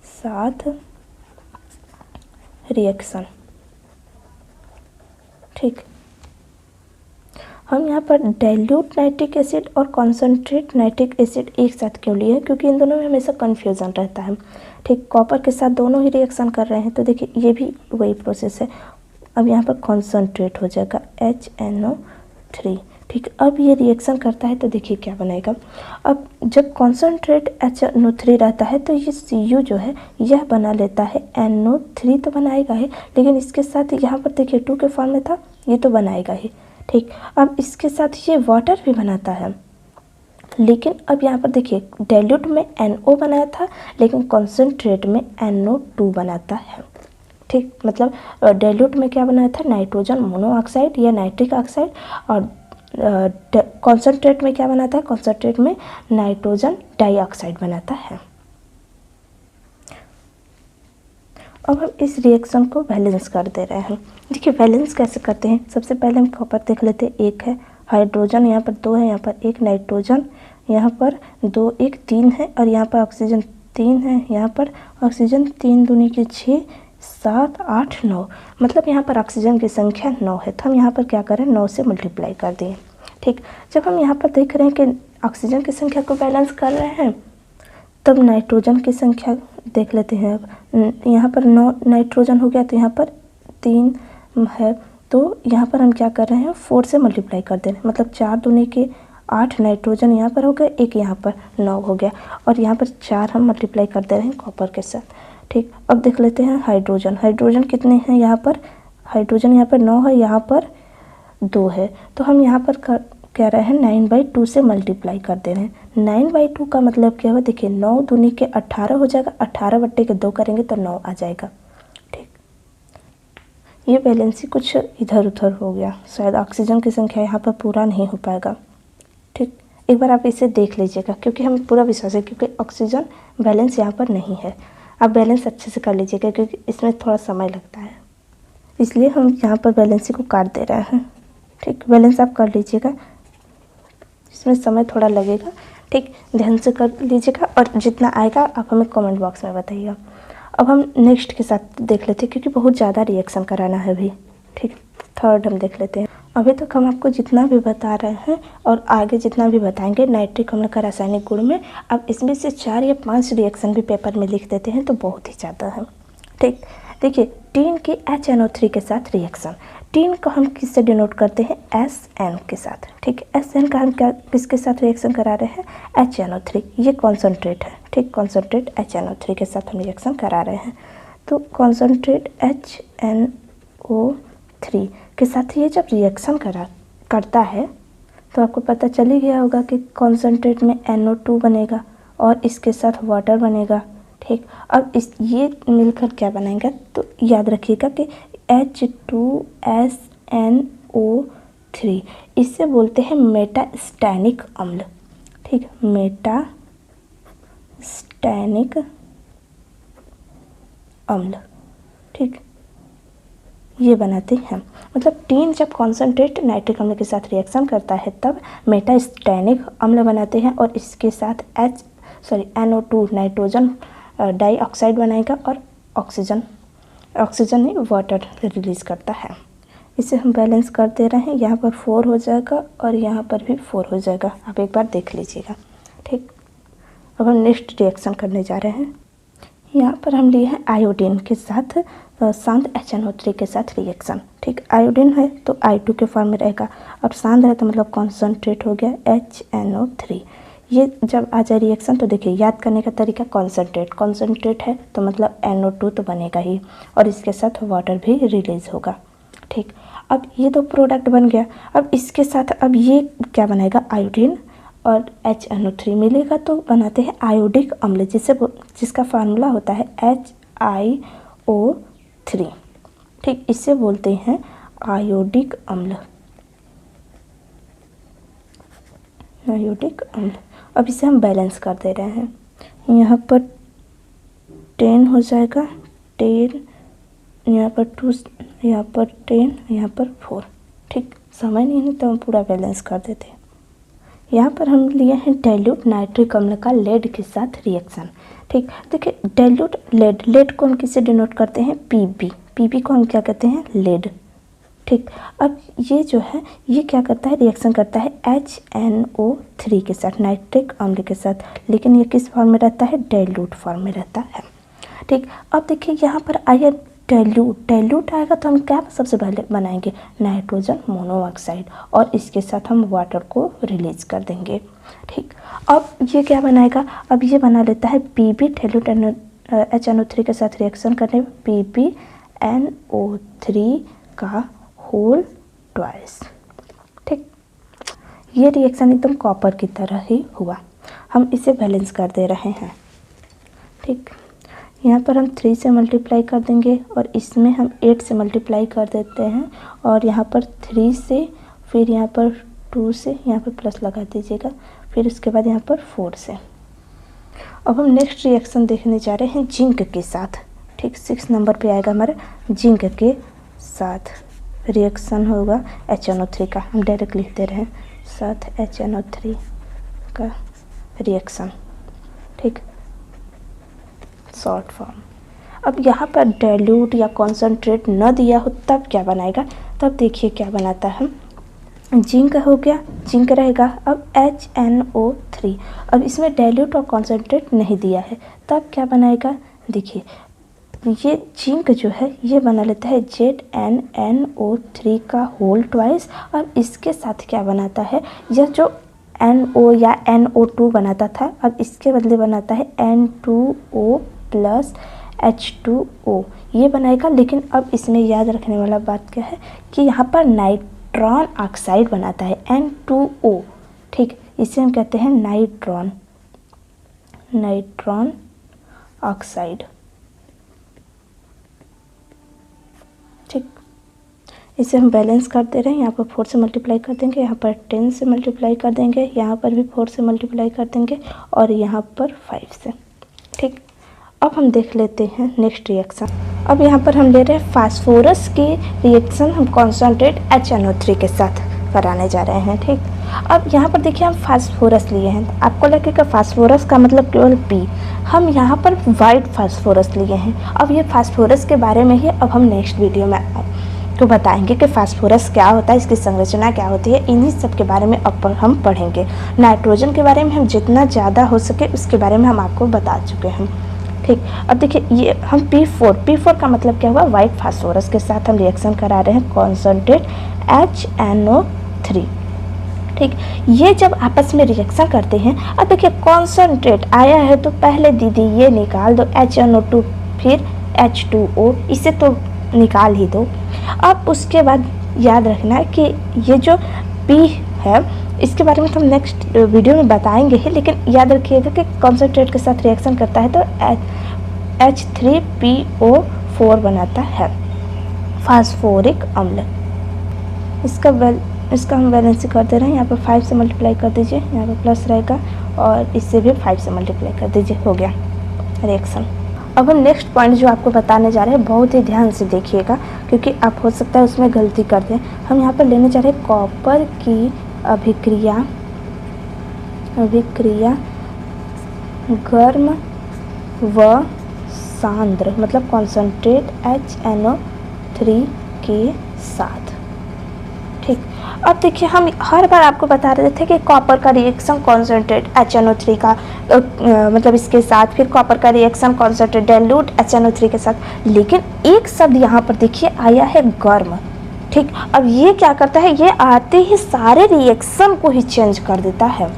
साथ रिएक्शन। ठीक, हम यहाँ पर डाइल्यूट नाइट्रिक एसिड और कॉन्सनट्रेट नाइट्रिक एसिड एक साथ क्यों लिए हैं, क्योंकि इन दोनों में हमेशा कन्फ्यूज़न रहता है। ठीक, कॉपर के साथ दोनों ही रिएक्शन कर रहे हैं, तो देखिए ये भी वही प्रोसेस है। अब यहाँ पर कॉन्सनट्रेट हो जाएगा HNO3। ठीक, अब ये रिएक्शन करता है तो देखिए क्या बनेगा। अब जब कॉन्सनट्रेट HNO3 रहता है तो ये Cu जो है यह बना लेता है NO3 तो बनाएगा ही, लेकिन इसके साथ यहाँ पर देखिए 2 के फॉर्म में था, ये तो बनाएगा ही। ठीक, अब इसके साथ ये वाटर भी बनाता है, लेकिन अब यहाँ पर देखिए डाइल्यूट में NO बनाया था, लेकिन कॉन्सनट्रेट में NO2 बनाता है। ठीक, मतलब डाइल्यूट में क्या बनाया था, नाइट्रोजन मोनोऑक्साइड या नाइट्रिक ऑक्साइड, और कॉन्सनट्रेट में क्या बनाता है, कॉन्सनट्रेट में नाइट्रोजन डाइऑक्साइड बनाता है। अब हम इस रिएक्शन को बैलेंस कर दे रहे हैं। देखिए बैलेंस कैसे करते हैं, सबसे पहले हम कॉपर देख लेते हैं, 1 है, हाइड्रोजन यहाँ पर 2 है, यहाँ पर 1 नाइट्रोजन, यहाँ पर 2 1 3 है, और यहाँ पर ऑक्सीजन 3 है, यहाँ पर ऑक्सीजन 3 दूनी की 6 7 8 9, मतलब यहाँ पर ऑक्सीजन की संख्या 9 है। तो हम यहाँ पर क्या करें, 9 से मल्टीप्लाई कर दिए। ठीक, जब हम यहाँ पर देख रहे हैं कि ऑक्सीजन की संख्या को बैलेंस कर रहे हैं, तब नाइट्रोजन की संख्या देख लेते हैं। अब यहाँ पर 9 नाइट्रोजन हो गया, तो यहाँ पर 3 है, तो यहाँ पर हम क्या कर रहे हैं, 4 से मल्टीप्लाई कर दे रहे हैं, मतलब 4 दूनी के 8 नाइट्रोजन यहाँ पर हो गया, 1 यहाँ पर 9 हो गया, और यहाँ पर 4 हम मल्टीप्लाई कर दे रहे हैं कॉपर के साथ। ठीक, अब देख लेते हैं हाइड्रोजन कितने हैं, यहाँ पर हाइड्रोजन यहाँ पर 9 है, यहाँ पर 2 है, तो हम यहाँ पर कह रहे हैं 9/2 से मल्टीप्लाई कर दे रहे हैं। 9/2 का मतलब क्या हुआ, देखिए 9 दूनी के 18 हो जाएगा, 18/2 करेंगे तो 9 आ जाएगा। ठीक, ये बैलेंस ही कुछ इधर उधर हो गया, शायद ऑक्सीजन की संख्या यहाँ पर पूरा नहीं हो पाएगा। ठीक, एक बार आप इसे देख लीजिएगा, क्योंकि हमें पूरा विश्वास है, क्योंकि ऑक्सीजन बैलेंस यहाँ पर नहीं है। आप बैलेंस अच्छे से कर लीजिएगा, क्योंकि इसमें थोड़ा समय लगता है, इसलिए हम यहाँ पर बैलेंस को काट दे रहे हैं। ठीक, बैलेंस आप कर लीजिएगा, इसमें समय थोड़ा लगेगा। ठीक, ध्यान से कर लीजिएगा और जितना आएगा आप हमें कमेंट बॉक्स में बताइएगा। अब हम नेक्स्ट के साथ देख लेते हैं क्योंकि बहुत ज़्यादा रिएक्शन कराना है अभी। ठीक, थर्ड हम देख लेते हैं। अभी तक हम आपको जितना भी बता रहे हैं और आगे जितना भी बताएंगे नाइट्रिक अम्ल का रासायनिक गुण में, अब इसमें से 4 या 5 रिएक्शन भी पेपर में लिख देते हैं तो बहुत ही ज़्यादा है। ठीक, देखिए टीन की HNO3 के साथ रिएक्शन, टीन को हम किससे डिनोट करते हैं, SN के साथ। ठीक, SN का हम क्या किसके साथ रिएक्शन करा रहे हैं, HNO3, ये कॉन्सनट्रेट है। ठीक, कॉन्सनट्रेट HNO3 के साथ हम रिएक्शन करा रहे हैं। तो कॉन्सनट्रेट HNO3 के साथ ये जब रिएक्शन करता है तो आपको पता चल ही गया होगा कि कॉन्सनट्रेट में NO2 बनेगा और इसके साथ वाटर बनेगा। ठीक, अब ये मिलकर क्या बनाएगा, तो याद रखिएगा कि H2SNO3, इससे बोलते हैं मेटास्टैनिक अम्ल। ठीक, मेटास्टैनिक अम्ल। ठीक, ये बनाते हैं, मतलब टीन जब कॉन्सनट्रेट नाइट्रिक अम्ल के साथ रिएक्शन करता है तब मेटास्टैनिक अम्ल बनाते हैं और इसके साथ NO2 नाइट्रोजन डाइऑक्साइड बनाएगा और ऑक्सीजन नहीं वाटर रिलीज करता है। इसे हम बैलेंस कर दे रहे हैं, यहाँ पर 4 हो जाएगा और यहाँ पर भी 4 हो जाएगा, आप एक बार देख लीजिएगा। ठीक, अब हम नेक्स्ट रिएक्शन करने जा रहे हैं। यहाँ पर हम लिए हैं आयोडीन के साथ शांत HNO3 के साथ रिएक्शन। ठीक, आयोडीन है तो I2 के फॉर्म में रहेगा और शांत है तो मतलब कॉन्सनट्रेट हो गया HNO3। ये जब आ जाए रिएक्शन तो देखिए याद करने का तरीका, कॉन्सनट्रेट है तो मतलब NO2 तो बनेगा ही और इसके साथ वाटर भी रिलीज होगा। ठीक, अब ये दो प्रोडक्ट बन गया। अब इसके साथ अब ये क्या बनाएगा, आयोडीन और HNO3 मिलेगा तो बनाते हैं आयोडिक अम्ल, जिसका फार्मूला होता है HiO3। ठीक, इससे बोलते हैं आयोडिक अम्ल। अब इसे हम बैलेंस कर दे रहे हैं, यहाँ पर 10 हो जाएगा, 10 यहाँ पर 2, यहाँ पर 10, यहाँ पर 4। ठीक, समय नहीं है तो हम पूरा बैलेंस कर देते हैं। यहाँ पर हम लिए हैं डाइल्यूट नाइट्रिक अम्ल का लेड के साथ रिएक्शन। ठीक, देखिए डाइल्यूट लेड को हम किससे डिनोट करते हैं, पीबी को हम क्या कहते हैं, लेड। ठीक, अब ये जो है ये क्या करता है, रिएक्शन करता है HNO3 के साथ नाइट्रिक अम्ल के साथ, लेकिन ये किस फॉर्म में रहता है, डाइल्यूट फॉर्म में रहता है। ठीक, अब देखिए यहाँ पर आया डाइल्यूट आएगा तो हम क्या सबसे पहले बनाएंगे, नाइट्रोजन मोनोऑक्साइड और इसके साथ हम वाटर को रिलीज कर देंगे। ठीक, अब ये क्या बनाएगा, अब ये बना लेता है पीबी डाइल्यूट HNO3 के साथ रिएक्शन करने में PbNO3 का होल ट्वाइस। ठीक, ये रिएक्शन एकदम कॉपर की तरह ही हुआ, हम इसे बैलेंस कर दे रहे हैं। ठीक, यहाँ पर हम 3 से मल्टीप्लाई कर देंगे और इसमें हम 8 से मल्टीप्लाई कर देते हैं और यहाँ पर 3 से, फिर यहाँ पर 2 से, यहाँ पर प्लस लगा दीजिएगा, फिर उसके बाद यहाँ पर 4 से। अब हम नेक्स्ट रिएक्शन देखने जा रहे हैं जिंक के साथ। ठीक, 6 नंबर पे आएगा हमारा जिंक के साथ रिएक्शन होगा HNO3 का, हम डायरेक्ट लिख दे रहे हैं साथ HNO3 का रिएक्शन। ठीक, शॉर्ट फॉर्म। अब यहाँ पर डाइल्यूट या कॉन्सनट्रेट न दिया हो तब क्या बनाएगा, तब देखिए क्या बनाता है, जिंक हो गया, जिंक रहेगा। अब HNO3, अब इसमें डाइल्यूट और कॉन्सनट्रेट नहीं दिया है तब क्या बनाएगा, देखिए ये जिंक जो है ये बना लेता है ZnNO3 का होल ट्वाइस और इसके साथ क्या बनाता है, यह जो NO या NO2 बनाता था अब इसके बदले बनाता है N2O प्लस H2O, ये बनाएगा। लेकिन अब इसमें याद रखने वाला बात क्या है कि यहाँ पर नाइट्रॉन ऑक्साइड बनाता है N2O। ठीक, इसे हम कहते हैं नाइट्रॉन ऑक्साइड। ठीक, इसे हम बैलेंस कर दे रहे हैं, यहाँ पर 4 से मल्टीप्लाई कर देंगे, यहाँ पर 10 से मल्टीप्लाई कर देंगे, यहाँ पर भी 4 से मल्टीप्लाई कर देंगे और यहाँ पर 5 से। ठीक, अब हम देख लेते हैं नेक्स्ट रिएक्शन। अब यहाँ पर हम ले रहे हैं फास्फोरस की रिएक्शन हम कॉन्सनट्रेट HNO3 के साथ। कराने जा रहे हैं। ठीक, अब यहाँ पर देखिए हम फास्फोरस लिए हैं। आपको लगेगा फास्फोरस का मतलब केवल पी, हम यहाँ पर वाइट फास्फोरस लिए हैं। अब ये फास्फोरस के बारे में ही अब हम नेक्स्ट वीडियो में आपको बताएंगे कि फास्फोरस क्या होता है, इसकी संरचना क्या होती है, इन्हीं सब के बारे में अब हम पढ़ेंगे। नाइट्रोजन के बारे में हम जितना ज़्यादा हो सके उसके बारे में हम आपको बता चुके हैं। ठीक, अब देखिए ये हम P4 का मतलब क्या हुआ, वाइट फास्फोरस के साथ हम रिएक्शन करा रहे हैं कॉन्सेंट्रेट HNO3। ठीक, ये जब आपस में रिएक्शन करते हैं, अब देखिए कॉन्सेंट्रेट आया है तो पहले दीदी ये निकाल दो HNO2 फिर H2O, इसे तो निकाल ही दो। अब उसके बाद याद रखना कि ये जो P है इसके बारे में तो हम नेक्स्ट वीडियो में बताएंगे ही, लेकिन याद रखिएगा कि कॉन्सेंट्रेट के साथ रिएक्शन करता है तो H3PO4 बनाता है फास्फोरिक अम्ल। इसका हम वैलेंसी कर दे रहे हैं, यहाँ पर 5 से मल्टीप्लाई कर दीजिए, यहाँ पर प्लस रहेगा और इससे भी 5 से मल्टीप्लाई कर दीजिए, हो गया रिएक्शन। अब हम नेक्स्ट पॉइंट जो आपको बताने जा रहे हैं बहुत ही ध्यान से देखिएगा, क्योंकि आप हो सकता है उसमें गलती कर दें। हम यहाँ पर लेने जा रहे हैं कॉपर की अभिक्रिया गर्म व सांद्र मतलब कॉन्सेंट्रेट HNO3 के साथ। ठीक, अब देखिए हम हर बार आपको बता रहे थे कि कॉपर का रिएक्शन कॉन्सेंट्रेट HNO3 का मतलब इसके साथ, फिर कॉपर का रिएक्शन कॉन्सेंट्रेट डाइल्यूट HNO3 के साथ, लेकिन एक शब्द यहाँ पर देखिए आया है गर्म। ठीक, अब ये क्या करता है, ये आते ही सारे रिएक्शन को ही चेंज कर देता है।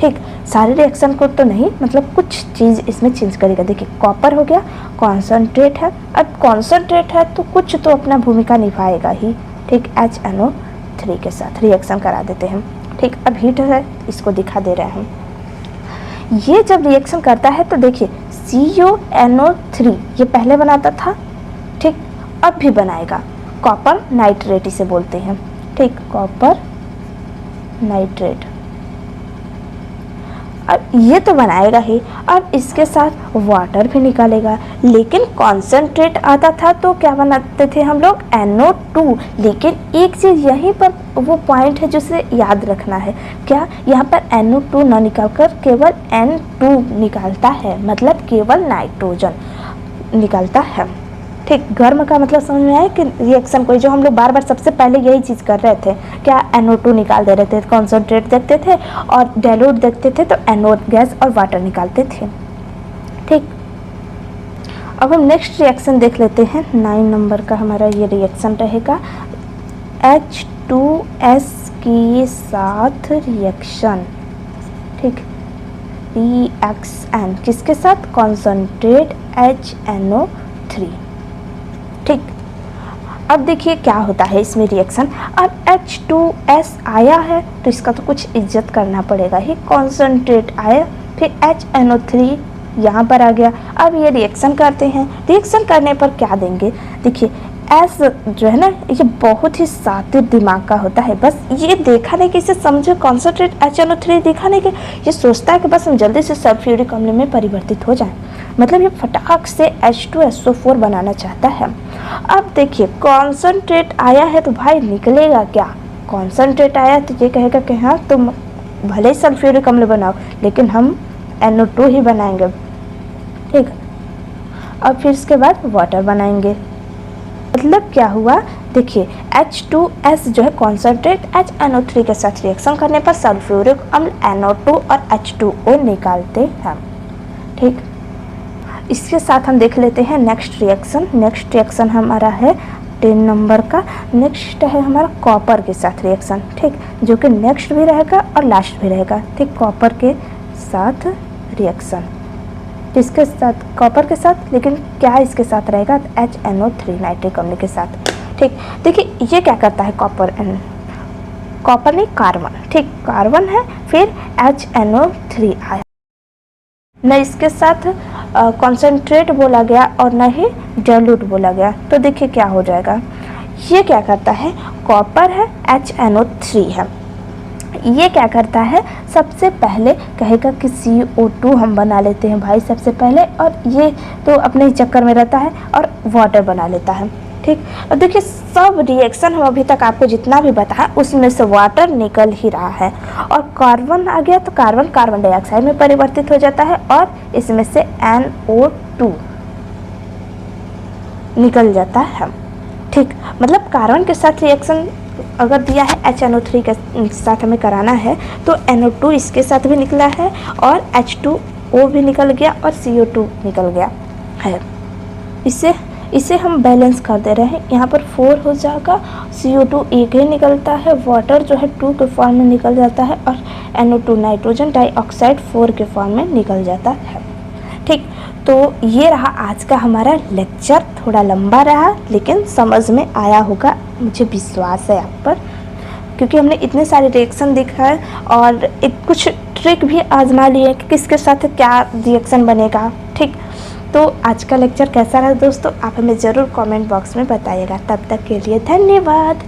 ठीक, सारे रिएक्शन को तो नहीं, मतलब कुछ चीज़ इसमें चेंज करेगा। देखिए कॉपर हो गया, कॉन्सेंट्रेट है, अब कॉन्सेंट्रेट है तो कुछ तो अपना भूमिका निभाएगा ही। ठीक, HNO3 के साथ रिएक्शन करा देते हैं। ठीक, अब हीट है, इसको दिखा दे रहे हैं। ये जब रिएक्शन करता है तो देखिए CuNO3 ये पहले बनाता था, ठीक, अब भी बनाएगा, कॉपर नाइट्रेट इसे बोलते हैं। ठीक, कॉपर नाइट्रेट, अब ये तो बनाएगा ही, अब इसके साथ वाटर भी निकालेगा। लेकिन कॉन्सेंट्रेट आता था तो क्या बनाते थे हम लोग, NO2। लेकिन एक चीज़ यहीं पर वो पॉइंट है जिसे याद रखना है, क्या यहाँ पर NO2 ना निकाल कर केवल N2 निकालता है, मतलब केवल नाइट्रोजन निकालता है। ठीक, गर्म का मतलब समझ में आया कि रिएक्शन कोई जो हम लोग बार बार सबसे पहले यही चीज़ कर रहे थे, क्या NO2 निकाल दे रहे थे, कॉन्सेंट्रेट देखते थे और डाइल्यूट देखते थे तो NO गैस और वाटर निकालते थे। ठीक, अब हम नेक्स्ट रिएक्शन देख लेते हैं। 9 नंबर का हमारा ये रिएक्शन रहेगा H2S के साथ रिएक्शन। ठीक, रिएक्शन किसके साथ, कॉन्सेंट्रेट HNO3। ठीक, अब देखिए क्या होता है इसमें रिएक्शन। अब H2S आया है तो इसका तो कुछ इज्जत करना पड़ेगा ही, कॉन्सेंट्रेट आया, फिर HNO3 यहाँ पर आ गया। अब ये रिएक्शन करते हैं, रिएक्शन करने पर क्या देंगे, देखिए एस जो है ना ये बहुत ही शातिर दिमाग का होता है। बस ये देखा नहीं कि इसे समझो कॉन्सेंट्रेट HNO3 देखा नहीं कि ये सोचता है कि बस हम जल्दी से सल्फ्यूरिक अम्ल में परिवर्तित हो जाएं, मतलब ये फटाक से H2SO4 बनाना चाहता है। अब देखिए कॉन्सेंट्रेट आया है तो भाई निकलेगा क्या, कॉन्सेंट्रेट आया तो ये कहेगा कि हाँ तुम भले ही सल्फ्यूरिक अम्ल बनाओ लेकिन हम NO2 ही बनाएंगे। ठीक, अब फिर इसके बाद वाटर बनाएंगे। मतलब क्या हुआ, देखिए H2S जो है कॉन्सेंट्रेट HNO3 के साथ रिएक्शन करने पर सल्फ्यूरिक अम्ल NO2 और H2O निकालते हैं। ठीक, इसके साथ हम देख लेते हैं नेक्स्ट रिएक्शन। नेक्स्ट रिएक्शन हमारा है 10 नंबर का। नेक्स्ट है हमारा कॉपर के साथ रिएक्शन। ठीक, जो कि नेक्स्ट भी रहेगा और लास्ट भी रहेगा। ठीक, कॉपर के साथ रिएक्शन, इसके साथ कॉपर के साथ, लेकिन क्या इसके साथ रहेगा, HNO3 नाइट्रिक अम्ल के साथ। ठीक, देखिए ये क्या करता है, कॉपर नहीं कार्बन। ठीक, कार्बन है, फिर HNO3 आया, न इसके साथ कॉन्सेंट्रेट बोला गया और न ही डाइल्यूट बोला गया। तो देखिए क्या हो जाएगा, ये क्या करता है, कॉपर है, HNO3 है, ये क्या करता है, सबसे पहले कहेगा कि CO2 हम बना लेते हैं भाई सबसे पहले, और ये तो अपने ही चक्कर में रहता है और वाटर बना लेता है। ठीक, अब देखिए सब रिएक्शन हम अभी तक आपको जितना भी बताया उसमें से वाटर निकल ही रहा है, और कार्बन आ गया तो कार्बन कार्बन डाइऑक्साइड में परिवर्तित हो जाता है और इसमें से NO2 निकल जाता है। ठीक, मतलब कार्बन के साथ रिएक्शन अगर दिया है HNO3 के साथ हमें कराना है तो NO2 इसके साथ भी निकला है और H2O भी निकल गया और CO2 निकल गया है। इसे हम बैलेंस कर दे रहे हैं। यहाँ पर 4 हो जाएगा, CO2 एक ही निकलता है, वाटर जो है 2 के फॉर्म में निकल जाता है और NO2 नाइट्रोजन डाइऑक्साइड 4 के फॉर्म में निकल जाता है। ठीक, तो ये रहा आज का हमारा लेक्चर। थोड़ा लंबा रहा लेकिन समझ में आया होगा, मुझे विश्वास है आप पर, क्योंकि हमने इतने सारे रिएक्शन दिखाए और कुछ ट्रिक भी आजमा लिए कि किसके साथ क्या रिएक्शन बनेगा। ठीक, तो आज का लेक्चर कैसा रहा दोस्तों, आप हमें ज़रूर कमेंट बॉक्स में बताइएगा। तब तक के लिए धन्यवाद।